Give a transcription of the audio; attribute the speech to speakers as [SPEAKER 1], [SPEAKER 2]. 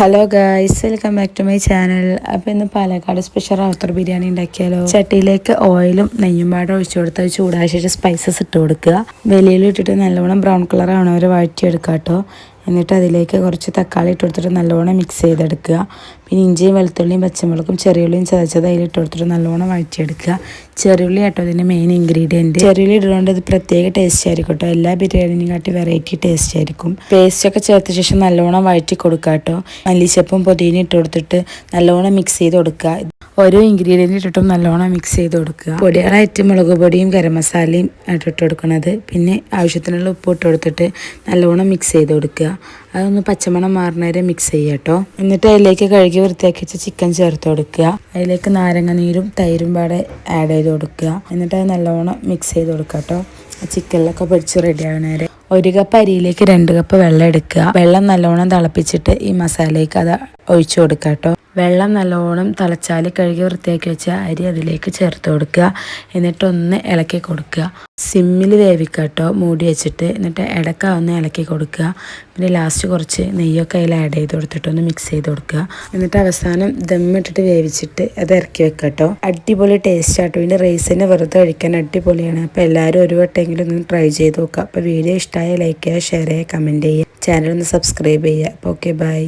[SPEAKER 1] Hello guys, welcome back to my channel. അപ്പോൾ ഇന്ന് Palakkad special Rawther biryani ഉണ്ടാക്കിയാലോ. ചട്ടിയിലേക്ക് ഓയിലും നെയ്യും പാടെ ഒഴിച്ചു കൊടുത്ത് ചൂടായ ശേഷം സ്പൈസസ് ഇട്ട് കൊടുക്കുക. വെളിയിൽ ഇട്ടിട്ട് നല്ലോണം ബ്രൗൺ കളർ ആവണവരെ വഴറ്റിയെടുക്കുക കേട്ടോ. എന്നിട്ട് അതിലേക്ക് കുറച്ച് തക്കാളി ഇട്ട് കൊടുത്തിട്ട് നല്ലോണം മിക്സ് ചെയ്തെടുക്കുക. പിന്നെ ഇഞ്ചിയും വെളുത്തുള്ളിയും പച്ചമുളകും ചെറിയുള്ളിയും ചതച്ചത് അതിലിട്ട് കൊടുത്തിട്ട് നല്ലോണം വഴറ്റിയെടുക്കുക. ചെറിയുള്ളി കേട്ടോ ഇതിൻ്റെ മെയിൻ ഇൻഗ്രീഡിയൻറ്റ്. ചെറിയുള്ളി ഇടുകൊണ്ട് ഇത് പ്രത്യേക ടേസ്റ്റ് ആയിരിക്കും കേട്ടോ. എല്ലാ ബിരിയാണിയും കാട്ടി വെറൈറ്റി ടേസ്റ്റ് ആയിരിക്കും. പേസ്റ്റൊക്കെ ചേർത്ത ശേഷം നല്ലോണം വഴറ്റി കൊടുക്കുക കേട്ടോ. മല്ലിച്ചപ്പും പുതിന ഇട്ട് കൊടുത്തിട്ട് നല്ലോണം മിക്സ് ചെയ്ത് കൊടുക്കുക. ഓരോ ഇൻഗ്രീഡിയൻ്റ് ഇട്ടിട്ടും നല്ലോണം മിക്സ് ചെയ്ത് കൊടുക്കുക. പൊടികളായിട്ട് മുളക് പൊടിയും ഗരം മസാലയും ഇട്ട് കൊടുക്കുന്നത്. പിന്നെ ആവശ്യത്തിനുള്ള ഉപ്പ് ഇട്ട് കൊടുത്തിട്ട് നല്ലോണം മിക്സ് ചെയ്ത് കൊടുക്കുക. അതൊന്ന് പച്ചമണം മാറുന്നവരെ മിക്സ് ചെയ്യുക കേട്ടോ. എന്നിട്ട് അതിലേക്ക് കഴുകി വൃത്തിയാക്കി വെച്ച ചിക്കൻ ചേർത്ത് കൊടുക്കുക. അതിലേക്ക് നാരങ്ങ നീരും തൈരും പാടെ ആഡ് ചെയ്ത് കൊടുക്കുക. എന്നിട്ട് അത് നല്ലോണം മിക്സ് ചെയ്ത് കൊടുക്കുക കേട്ടോ. ചിക്കനിലൊക്കെ പൊടിച്ച് റെഡി ആവുന്നവരെ. 1 കപ്പ് അരിയിലേക്ക് 2 കപ്പ് വെള്ളം എടുക്കുക. വെള്ളം നല്ലോണം തിളപ്പിച്ചിട്ട് ഈ മസാലയ്ക്ക് അത് ഒഴിച്ചു കൊടുക്കുക കേട്ടോ. വെള്ളം നല്ലോണം തിളച്ചാൽ കഴുകി വൃത്തിയാക്കി വെച്ച അരി അതിലേക്ക് ചേർത്ത് കൊടുക്കുക. എന്നിട്ടൊന്ന് ഇളക്കി കൊടുക്കുക. സിമ്മിൽ വേവിക്കുക കേട്ടോ, മൂടി വെച്ചിട്ട്. എന്നിട്ട് ഇടയ്ക്കൊന്ന് ഇളക്കി കൊടുക്കുക. പിന്നെ ലാസ്റ്റ് കുറച്ച് നെയ്യൊക്കെ അതിൽ ആഡ് ചെയ്ത് കൊടുത്തിട്ടൊന്ന് മിക്സ് ചെയ്ത് കൊടുക്കുക. എന്നിട്ട് അവസാനം ദമ്മിട്ടിട്ട് വേവിച്ചിട്ട് അത് ഇറക്കി വെക്കുക കേട്ടോ. അടിപൊളി ടേസ്റ്റ് ആട്ടോ. ഇതിൻ്റെ റൈസിന് വെറുതെ കഴിക്കാൻ അടിപൊളിയാണ്. അപ്പോൾ എല്ലാവരും ഒരു വട്ടമെങ്കിലും ഒന്ന് ട്രൈ ചെയ്ത് നോക്കുക. അപ്പോൾ വീഡിയോ ഇഷ്ടമായ ലൈക്ക് ചെയ്യുക, ഷെയർ ചെയ്യുക, കമൻറ്റ് ചെയ്യുക, ചാനൽ ഒന്ന് സബ്സ്ക്രൈബ് ചെയ്യുക. അപ്പോൾ ഓക്കെ, ബൈ.